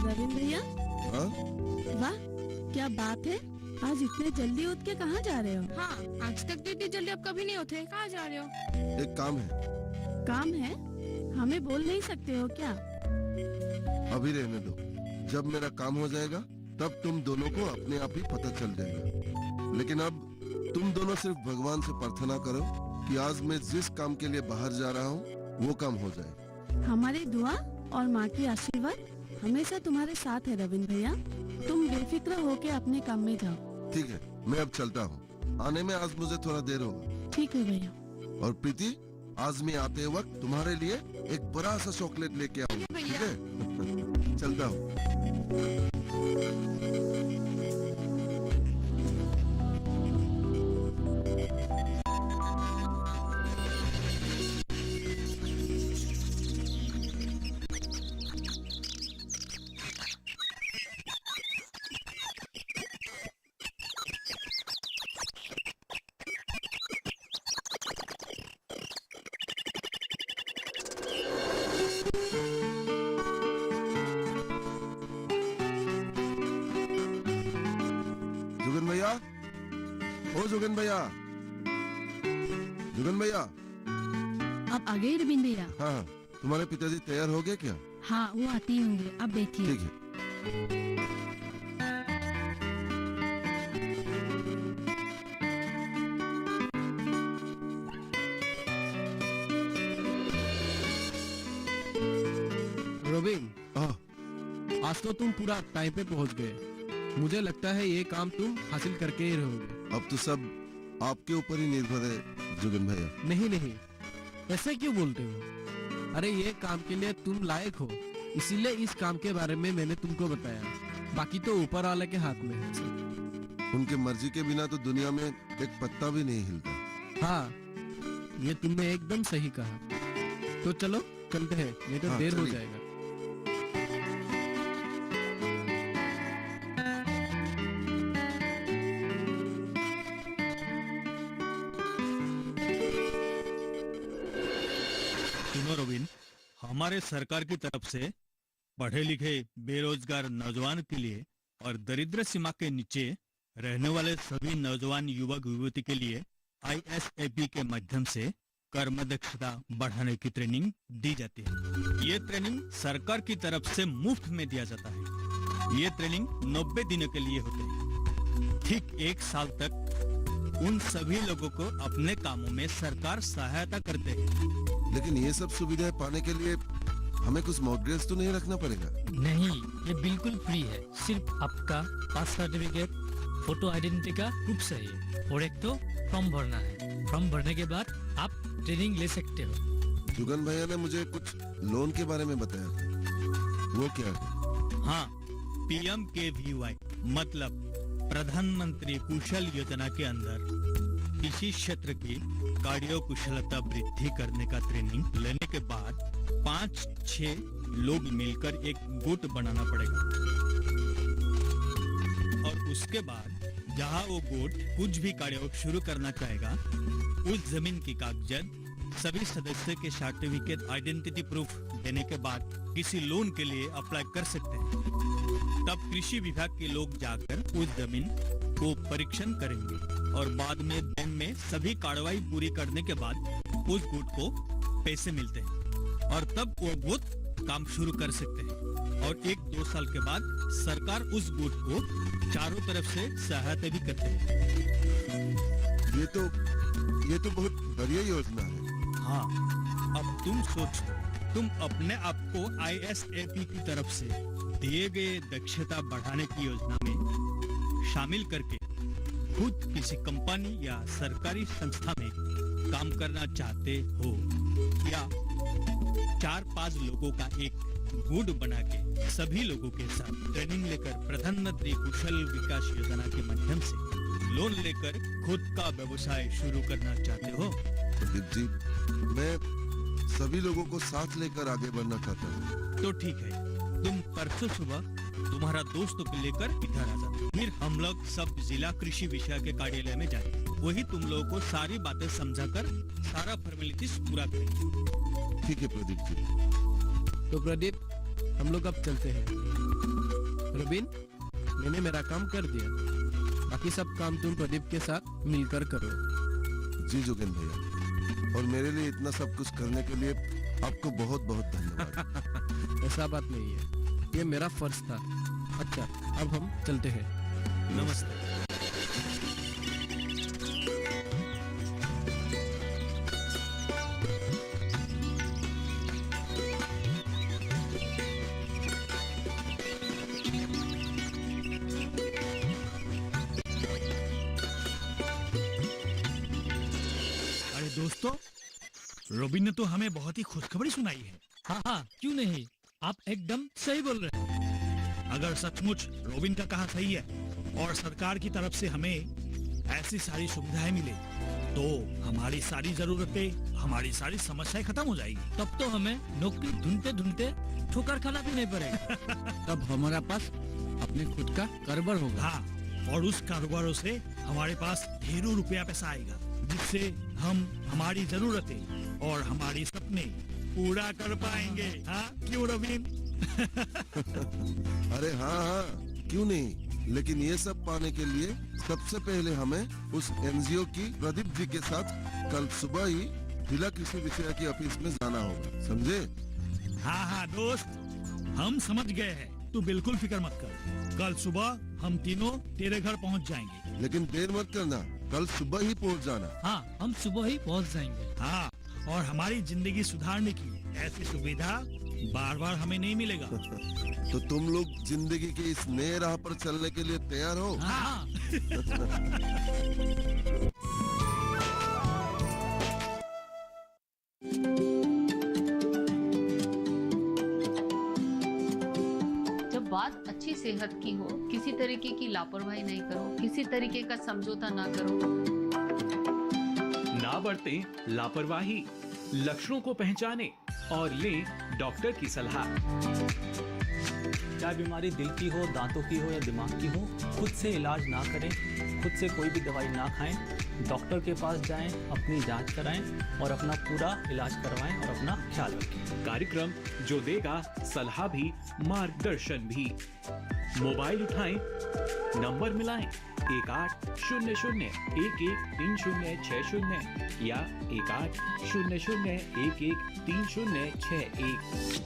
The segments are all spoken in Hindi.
रविंद्र भैया, हाँ? वाह क्या बात है, आज इतने जल्दी उठ के कहाँ जा रहे हो? हाँ, आज तक तो इतनी जल्दी आप कभी नहीं उठे, कहाँ जा रहे हो? एक काम है। काम है? हमें बोल नहीं सकते हो क्या? अभी रहने दो, जब मेरा काम हो जाएगा तब तुम दोनों को अपने आप ही पता चल जाएगा। लेकिन अब तुम दोनों सिर्फ भगवान से प्रार्थना करो कि आज मैं जिस काम के लिए बाहर जा रहा हूँ वो काम हो जाए। हमारी दुआ और माँ की आशीर्वाद हमेशा तुम्हारे साथ है रविंद्र भैया, तुम बेफिक्र होके अपने काम में जाओ। ठीक है, मैं अब चलता हूँ, आने में आज मुझे थोड़ा देर होगा। ठीक है भैया। और प्रीति, आज मैं आते वक्त तुम्हारे लिए एक बड़ा सा चॉकलेट लेके आऊंगा, ठीक है? चलता हूँ। जुगन भैया, ओ जुगन भैया, जुगन भैया। अब आ गए रविंद्र भैया? हाँ, तुम्हारे पिताजी तैयार हो गए क्या? हाँ, वो आते ही होंगे, अब बैठिए। ठीक है। रोबिन, हाँ, आज तो तुम पूरा टाइम पे पहुंच गए। मुझे लगता है ये काम तुम हासिल करके ही रहोगे। अब तो सब आपके ऊपर ही निर्भर है जुगन भैया। नहीं नहीं, ऐसे क्यों बोलते हो? अरे ये काम के लिए तुम लायक हो, इसीलिए इस काम के बारे में मैंने तुमको बताया। बाकी तो ऊपर वाले के हाथ में है। उनके मर्जी के बिना तो दुनिया में एक पत्ता भी नहीं हिलता। हाँ, ये तुमने एकदम सही कहा। तो चलो चलते हैं, नहीं तो हाँ, देर हो चलिए। जाएगा। सुनो रोबिन, हमारे सरकार की तरफ से पढ़े लिखे बेरोजगार नौजवान के लिए और दरिद्र सीमा के नीचे रहने वाले सभी नौजवान युवक युवती के लिए ISAP के माध्यम से कर्म दक्षता बढ़ाने की ट्रेनिंग दी जाती है। ये ट्रेनिंग सरकार की तरफ से मुफ्त में दिया जाता है। ये ट्रेनिंग 90 दिनों के लिए होते हैं। ठीक 1 साल तक उन सभी लोगों को अपने कामों में सरकार सहायता करते हैं। लेकिन ये सब सुविधाएं पाने के लिए हमें कुछ मॉडल्स तो नहीं रखना पड़ेगा? नहीं, ये बिल्कुल फ्री है। सिर्फ आपका पास सर्टिफिकेट, फोटो आइडेंटिटी का प्रूफ चाहिए और एक तो फॉर्म भरना है। फॉर्म भरने के बाद आप ट्रेनिंग ले सकते हो। जुगन भैया ने मुझे कुछ लोन के बारे में बताया था, वो क्या है? हाँ, PMKVY मतलब प्रधानमंत्री कुशल योजना के अंदर किसी क्षेत्र की कार्य कुशलता वृद्धि करने का ट्रेनिंग लेने के बाद 5-6 लोग मिलकर एक गुट बनाना पड़ेगा। और उसके बाद जहाँ वो गुट कुछ भी कार्य शुरू करना चाहेगा, उस जमीन की कागजात सभी सदस्य के सर्टिफिकेट आइडेंटिटी प्रूफ देने के बाद किसी लोन के लिए अप्लाई कर सकते हैं। तब कृषि विभाग के लोग जाकर उस जमीन को परीक्षण करेंगे और बाद में बैंक में सभी कार्रवाई पूरी करने के बाद उस गुट को पैसे मिलते हैं और तब वो गुट काम शुरू कर सकते हैं। और 1-2 साल के बाद सरकार उस गुट को चारों तरफ से सहायता भी करते हैं। ये तो बहुत बढ़िया योजना है। हाँ, अब तुम सोचो, तुम अपने आप को ISAP की तरफ से दिए गए दक्षता बढ़ाने की योजना में शामिल करके खुद किसी कंपनी या सरकारी संस्था में काम करना चाहते हो, या 4-5 लोगों का एक गुट बना के सभी लोगों के साथ ट्रेनिंग लेकर प्रधानमंत्री कुशल विकास योजना के माध्यम से लोन लेकर खुद का व्यवसाय शुरू करना चाहते हो? प्रदीप जी, मैं सभी लोगों को साथ लेकर आगे बढ़ना चाहता हूँ। तो ठीक है, तुम परसों सुबह तुम्हारा दोस्तों को लेकर इधर आ जाओ। फिर हम लोग सब जिला कृषि विषय के कार्यालय में जाएंगे। वही तुम लोगों को सारी बातें समझाकर सारा फॉर्मेलिटीज पूरा करेंगे। ठीक है प्रदीप जी। तो प्रदीप, हम लोग अब चलते हैं। रबिन, मैंने मेरा काम कर दिया, बाकी सब काम तुम प्रदीप के साथ मिलकर करो। जी जोगेंद्र भैया, और मेरे लिए इतना सब कुछ करने के लिए आपको बहुत बहुत धन्यवाद। ऐसा बात नहीं है, ये मेरा फर्ज था। अच्छा, अब हम चलते हैं। नमस्ते। अरे दोस्तों, रोबिन ने तो हमें बहुत ही खुशखबरी सुनाई है। हाँ हाँ, क्यों नहीं, आप एकदम सही बोल रहे हैं। अगर सचमुच रोबिन का कहा सही है और सरकार की तरफ से हमें ऐसी सारी सुविधाएं मिले, तो हमारी सारी जरूरतें, हमारी सारी समस्याएं खत्म हो जाएगी। तब तो हमें नौकरी ढूंढते ढूंढते ठोकर खाना भी नहीं पड़ेगा। तब हमारा पास अपने खुद का कारोबार होगा। हाँ, और उस कारोबारों से हमारे पास ढेरों रुपया पैसा आएगा, जिससे हम हमारी जरूरतें और हमारी सपने पूरा कर पाएंगे। हाँ क्यों रोबिन? अरे हाँ हाँ, क्यों नहीं, लेकिन ये सब पाने के लिए सबसे पहले हमें उस एनजीओ की प्रदीप जी के साथ कल सुबह ही जिला कृषि विषय की ऑफिस में जाना होगा, समझे? हाँ हाँ दोस्त, हम समझ गए हैं, तू बिल्कुल फिक्र मत कर। कल सुबह हम तीनों तेरे घर पहुंच जाएंगे। लेकिन देर मत करना, कल सुबह ही पहुंच जाना। हाँ, हम सुबह ही पहुंच जाएंगे। हाँ, और हमारी जिंदगी सुधारने की ऐसी सुविधा बार बार हमें नहीं मिलेगा। तो तुम लोग जिंदगी के इस नए राह पर चलने के लिए तैयार हो? हाँ। जब बात अच्छी सेहत की हो, किसी तरीके की लापरवाही नहीं करो, किसी तरीके का समझौता ना करो। ना बरतें लापरवाही, लक्षणों को पहचानें और लें डॉक्टर की सलाह। चाहे बीमारी दिल की हो, दांतों की हो या दिमाग की हो, खुद से इलाज ना करें, खुद से कोई भी दवाई ना खाएं, डॉक्टर के पास जाएं, अपनी जांच कराएं और अपना पूरा इलाज करवाएं और अपना ख्याल रखें। कार्यक्रम जो देगा सलाह भी, मार्गदर्शन भी। मोबाइल उठाएं, नंबर मिलाएं 1800113060 या 1800113061।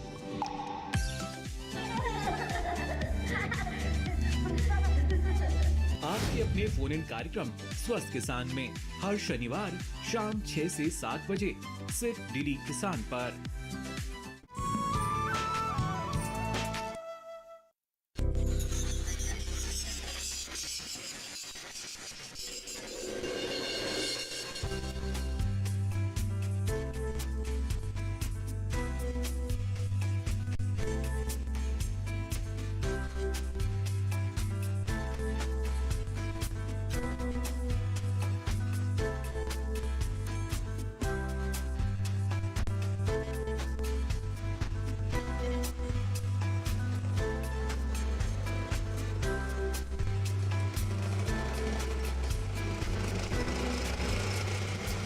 आपके अपने फोन इन कार्यक्रम स्वस्थ किसान में हर शनिवार शाम 6 से 7 बजे सिर्फ डीडी किसान पर।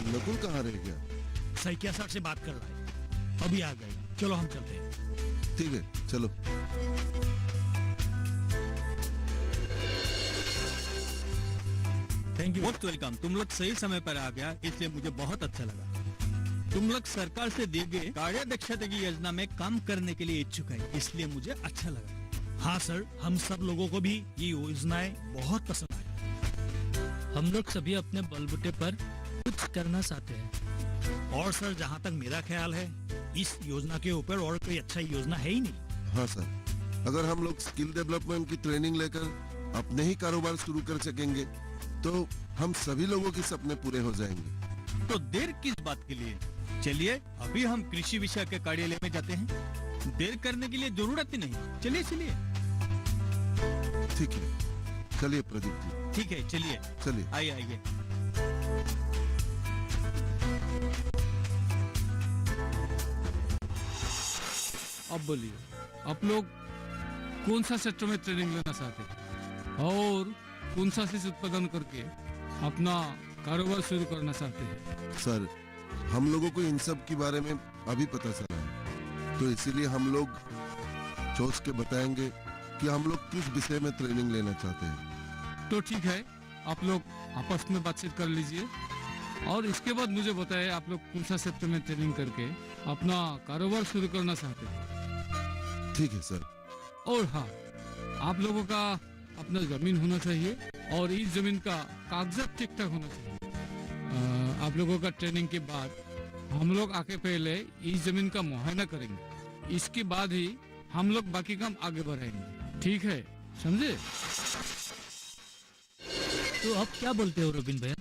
नकुल कहाँ रह गया? सैकिया सर से बात कर रहा है, अभी आ गएगा। चलो हम चलते हैं। ठीक है, चलो। Thank you. Most welcome. तुम लोग सही समय पर आ गया, इसलिए मुझे बहुत अच्छा लगा। तुम लोग सरकार से दिए गए कार्य दक्षता की योजना में काम करने के लिए इच्छुक है, इसलिए मुझे अच्छा लगा। हाँ सर, हम सब लोगों को भी ये योजनाएं बहुत पसंद आई। हम लोग सभी अपने बलबूते पर कुछ करना चाहते हैं। और सर, जहाँ तक मेरा ख्याल है, इस योजना के ऊपर और कोई अच्छा योजना है ही नहीं। हाँ सर, अगर हम लोग स्किल डेवलपमेंट की ट्रेनिंग लेकर अपने ही कारोबार शुरू कर सकेंगे तो हम सभी लोगों के सपने पूरे हो जाएंगे। तो देर किस बात के लिए? चलिए अभी हम कृषि विषय के कार्यालय में जाते हैं। देर करने की लिए जरूरत ही नहीं। चलिए चलिए। ठीक है, चलिए प्रदीप जी। ठीक है, चलिए चलिए। आइए आइए। अब बोलिए, आप लोग कौन सा सेक्टर में ट्रेनिंग लेना चाहते हैं और कौन सा चीज उत्पादन करके अपना कारोबार शुरू करना चाहते हैं? सर, हम लोगों को इन सब के बारे में अभी पता चला है, तो इसीलिए हम लोग सोच के बताएंगे कि हम लोग किस विषय में ट्रेनिंग लेना चाहते हैं। तो ठीक है, आप लोग आपस में बातचीत कर लीजिए और इसके बाद मुझे बताएं आप लोग कौन सा सेक्टर में ट्रेनिंग करके अपना कारोबार शुरू करना चाहते हैं। ठीक है सर। और हाँ, आप लोगों का अपना जमीन होना चाहिए और इस जमीन का कागजात ठीक ठाक होना चाहिए। आप लोगों का ट्रेनिंग के बाद हम लोग आके पहले इस जमीन का मुआयना करेंगे, इसके बाद ही हम लोग बाकी काम आगे बढ़ाएंगे। ठीक है, समझे? तो आप क्या बोलते हो रविंद्र भैया,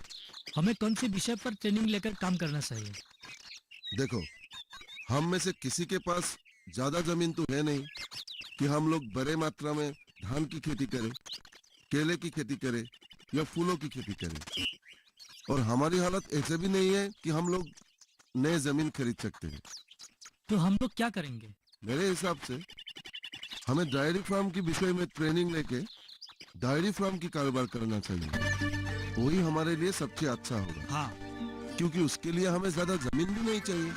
हमें कौन से विषय पर ट्रेनिंग लेकर काम करना चाहिए? देखो, हम में से किसी के पास ज्यादा जमीन तो है नहीं कि हम लोग बड़े मात्रा में धान की खेती करें, केले की खेती करें या फूलों की खेती करें। और हमारी हालत ऐसे भी नहीं है कि हम लोग नए जमीन खरीद सकते हैं। तो हम लोग क्या करेंगे? मेरे हिसाब से हमें डायरी फार्म के विषय में ट्रेनिंग लेके डायरी फार्म की कारोबार करना चाहिए। वही हमारे लिए सबसे अच्छा होगा। हाँ क्योंकि उसके लिए हमें ज्यादा जमीन भी नहीं चाहिए।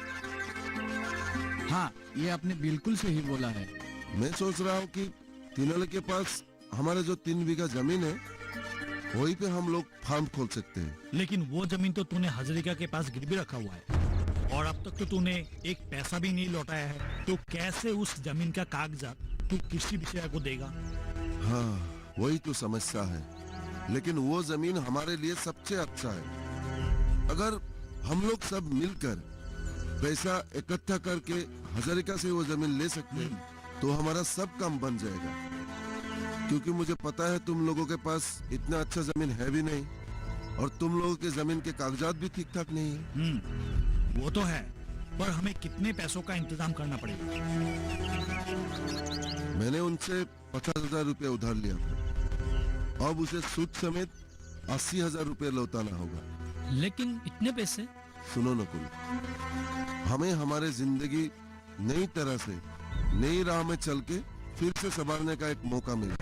हाँ, ये आपने बिल्कुल सही बोला है। मैं सोच रहा हूँ कि तीनों के पास हमारे जो 3 बीघा जमीन है वहीं पे हम लोग फार्म खोल सकते हैं। लेकिन वो जमीन तो तूने हजरिका के पास गिरवी रखा हुआ है और अब तक तो तूने एक पैसा भी नहीं लौटाया है, तो कैसे उस जमीन का कागजात तू किसी विषय को देगा? हाँ, वही तो समस्या है। लेकिन वो जमीन हमारे लिए सबसे अच्छा है। अगर हम लोग सब मिलकर पैसा इकट्ठा करके हजारिका से वो जमीन ले सकते हैं तो हमारा सब काम बन जाएगा। क्योंकि मुझे पता है तुम लोगों के पास इतना अच्छा जमीन है भी नहीं और तुम लोगों के जमीन के कागजात भी ठीक ठाक नहीं है। वो तो है, पर हमें कितने पैसों का इंतजाम करना पड़ेगा? मैंने उनसे 50,000 रुपया उधार लिया था। अब उसे सूद समेत 80,000 रुपया लौटाना होगा। लेकिन इतने पैसे? सुनो नकुल, हमें हमारे जिंदगी नई तरह से नई राह में चल के फिर से संभालने का एक मौका मिला,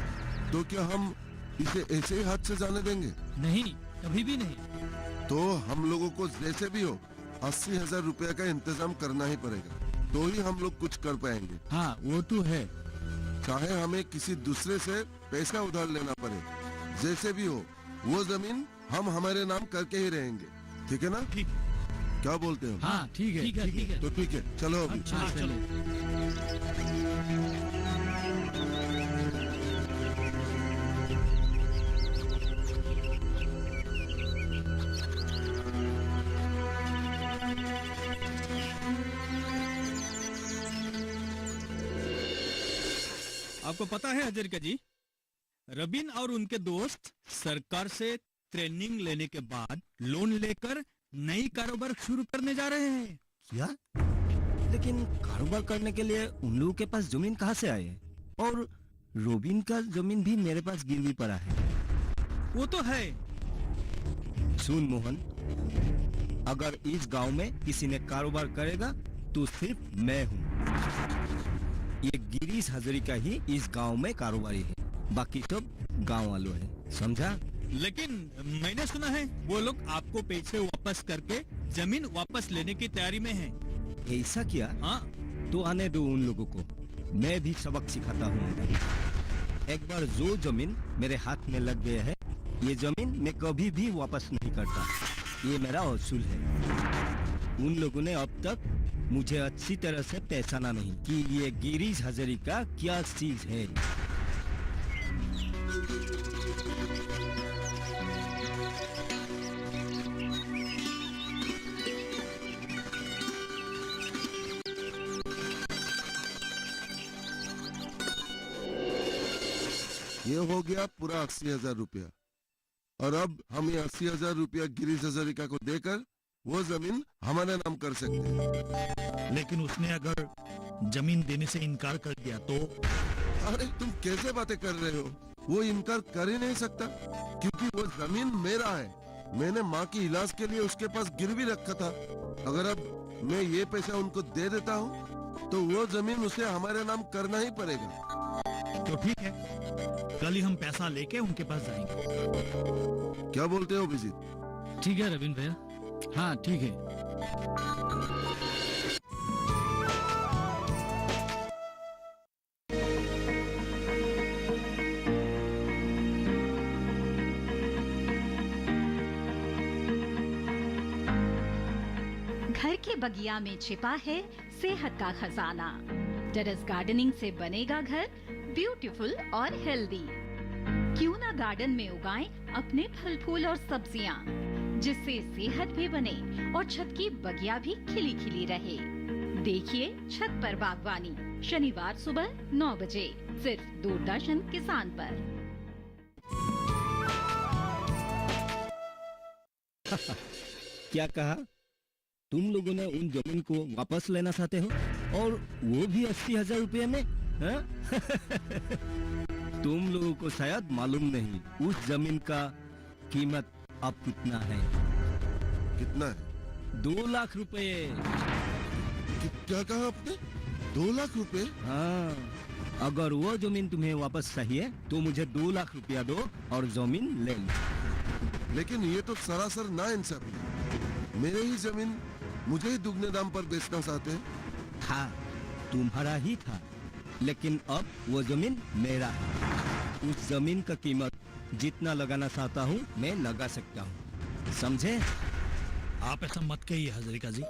तो क्या हम इसे ऐसे ही हाथ से जाने देंगे? नहीं, कभी भी नहीं। तो हम लोगों को जैसे भी हो 80,000 रुपया का इंतजाम करना ही पड़ेगा, तो ही हम लोग कुछ कर पाएंगे। हाँ, वो तो है। चाहे हमें किसी दूसरे से पैसा उधार लेना पड़े, जैसे भी हो वो जमीन हम हमारे नाम करके ही रहेंगे। ठीक है ना? ठीक। क्या बोलते हो? हाँ, ठीक है, ठीक है। तो ठीक है, चलो अभी। हाँ, चलो। आपको पता है हजरिका जी, रबिन और उनके दोस्त सरकार से ट्रेनिंग लेने के बाद लोन लेकर नई कारोबार शुरू करने जा रहे हैं। क्या? लेकिन कारोबार करने के लिए उन लोगों के पास जमीन कहाँ से आए? और रोबिन का जमीन भी मेरे पास गिरवी पड़ा है। वो तो है। सुन मोहन, अगर इस गांव में किसी ने कारोबार करेगा तो सिर्फ मैं हूँ। ये गिरीश हजरिका ही इस गांव में कारोबारी है, बाकी सब गांव वालों है, समझा? लेकिन मैंने सुना है वो लोग आपको पैसे वापस करके जमीन वापस लेने की तैयारी में हैं। ऐसा किया? हाँ। तो आने दो उन लोगों को, मैं भी सबक सिखाता हूँ। एक बार जो जमीन मेरे हाथ में लग गया है, ये जमीन मैं कभी भी वापस नहीं करता। ये मेरा असूल है। उन लोगों ने अब तक मुझे अच्छी तरह से पहचाना नहीं कि ये गिरीश हजरिका क्या चीज है। ये हो गया पूरा 80,000 रुपया। और अब हम ये 80,000 रुपया गिरीश हजारिका को देकर वो जमीन हमारे नाम कर सकते हैं। लेकिन उसने अगर जमीन देने से इनकार कर दिया तो? अरे तुम कैसे बातें कर रहे हो? वो इनकार कर ही नहीं सकता, क्योंकि वो जमीन मेरा है। मैंने माँ की इलाज के लिए उसके पास गिरवी रखा था। अगर अब मैं ये पैसा उनको दे देता हूँ तो वो जमीन उसे हमारे नाम करना ही पड़ेगा। तो ठीक है, कल ही हम पैसा लेके उनके पास जाएंगे। क्या बोलते हो अभिजीत? ठीक है रविंद्र भैया। हाँ, ठीक है। आपके बगिया में छिपा है सेहत का खजाना। टेरेस गार्डनिंग से बनेगा घर ब्यूटीफुल और हेल्दी। क्यों ना गार्डन में उगाएं अपने फल फूल और सब्जियां, जिससे सेहत भी बने और छत की बगिया भी खिली खिली रहे। देखिए छत पर बागवानी, शनिवार सुबह 9 बजे सिर्फ दूरदर्शन किसान पर। क्या कहा? तुम लोगों ने उन जमीन को वापस लेना चाहते हो, और वो भी 80,000 रुपये में? हाँ? तुम लोगों को शायद मालूम नहीं उस जमीन का कीमत अब कितना है। कितना है? 2 लाख रुपए। क्या कहा आपने? 2 लाख रुपए? हाँ, अगर वो जमीन तुम्हें वापस चाहिए तो मुझे 2 लाख रुपया दो और जमीन ले लो। लेकिन ये तो सरासर नाइंसाफी है। मेरे ही जमीन मुझे ही दुगने दाम पर बेचना चाहते हैं। हाँ, तुम्हारा ही था, लेकिन अब वो जमीन मेरा है। उस जमीन का कीमत जितना लगाना चाहता हूँ मैं लगा सकता हूँ, समझे? आप ऐसा मत कहिए हजरिका जी,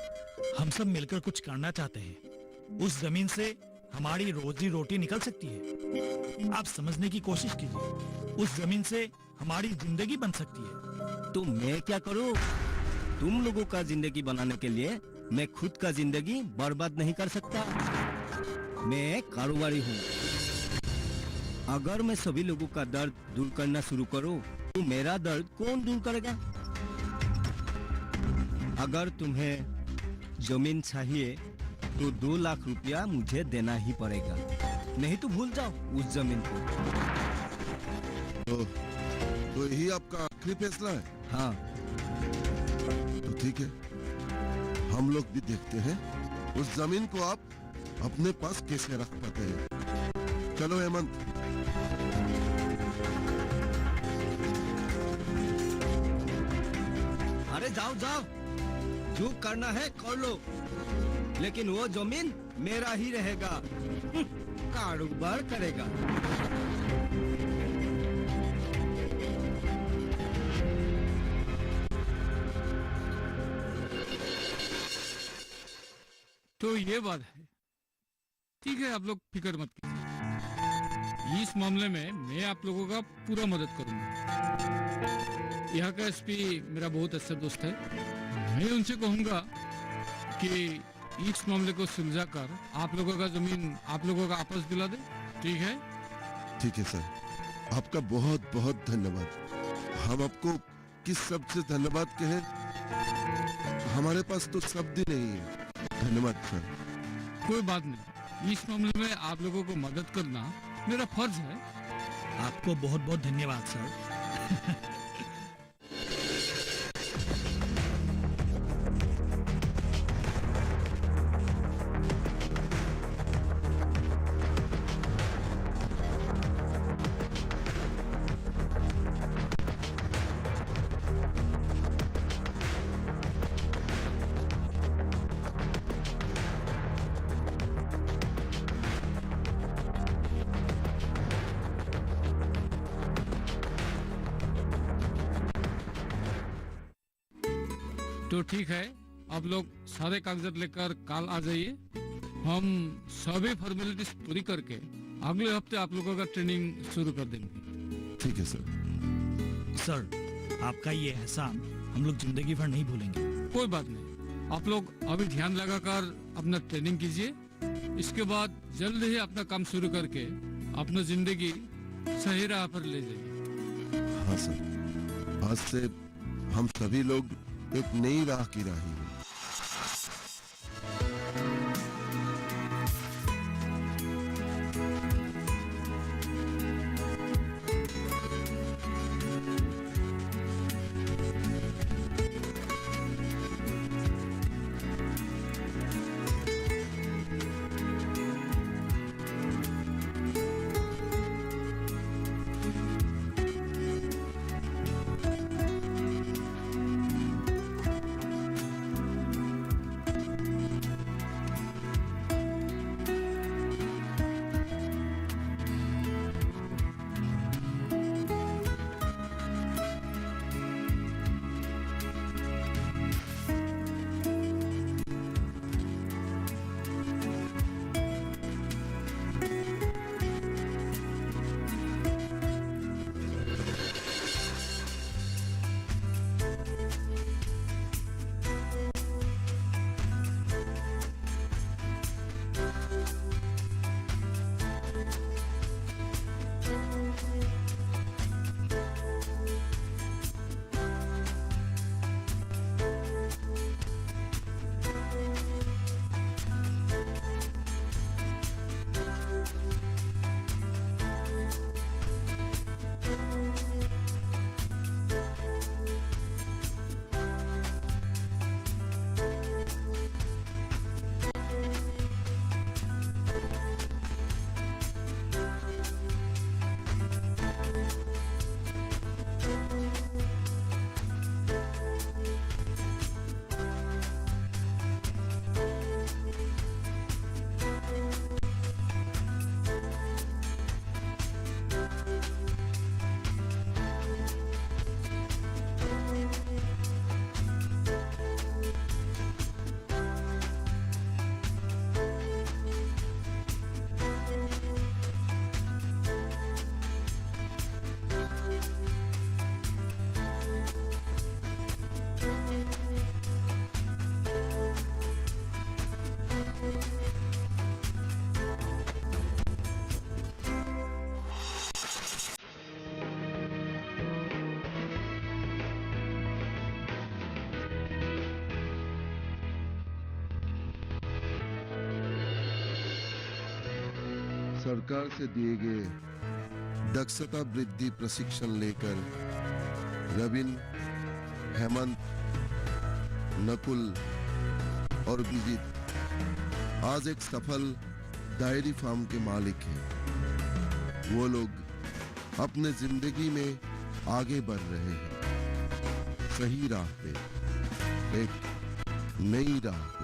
हम सब मिलकर कुछ करना चाहते हैं। उस जमीन से हमारी रोजी रोटी निकल सकती है। आप समझने की कोशिश कीजिए, उस जमीन से हमारी जिंदगी बन सकती है। तो मैं क्या करूँ? तुम लोगों का जिंदगी बनाने के लिए मैं खुद का जिंदगी बर्बाद नहीं कर सकता। मैं एक कारोबारी हूँ। अगर मैं सभी लोगों का दर्द दूर करना शुरू करूँ तो मेरा दर्द कौन दूर करेगा? अगर तुम्हें जमीन चाहिए तो 2 लाख रुपया मुझे देना ही पड़ेगा, नहीं तो भूल जाओ उस जमीन को। तो यही आपका आखिरी फैसला है? हाँ। तो ठीक है, हम लोग भी देखते हैं उस जमीन को आप अपने पास कैसे रख पाते हैं। चलो हेमंत। अरे जाओ जाओ, जो करना है कर लो, लेकिन वो जमीन मेरा ही रहेगा। कारोबार करेगा। तो ये बात है, ठीक है, आप लोग फिक्र मत कीजिए। इस मामले में मैं आप लोगों का पूरा मदद करूंगा। यहाँ का एसपी मेरा बहुत अच्छा दोस्त है। मैं उनसे कहूंगा कि इस मामले को सुलझाकर आप लोगों का जमीन आप लोगों का वापस दिला दे। ठीक है? ठीक है सर, आपका बहुत बहुत धन्यवाद। हम आपको किस शब्द से धन्यवाद कहें, हमारे पास तो शब्द ही नहीं है। धन्यवाद सर। कोई बात नहीं, इस मामले में आप लोगों को मदद करना मेरा फर्ज है। आपको बहुत बहुत धन्यवाद सर। तो ठीक है, आप लोग सारे कागजात लेकर कल आ जाइए। हम सभी फॉर्मेलिटीज पूरी करके अगले हफ्ते आप लोगों का ट्रेनिंग शुरू कर देंगे। ठीक है सर। सर, आपका ये एहसान हम लोग जिंदगी भर नहीं भूलेंगे। कोई बात नहीं, आप लोग अभी ध्यान लगाकर अपना ट्रेनिंग कीजिए। इसके बाद जल्द ही अपना काम शुरू करके अपना जिंदगी सही राह पर ले जाइए। हाँ सर, आज से हम सभी लोग एक नई राह की राही हैं। सरकार से दिए गए दक्षता वृद्धि प्रशिक्षण लेकर रविन, हेमंत, नकुल और विजित आज एक सफल डायरी फार्म के मालिक हैं। वो लोग अपने जिंदगी में आगे बढ़ रहे हैं, सही राह पे, एक नई राह।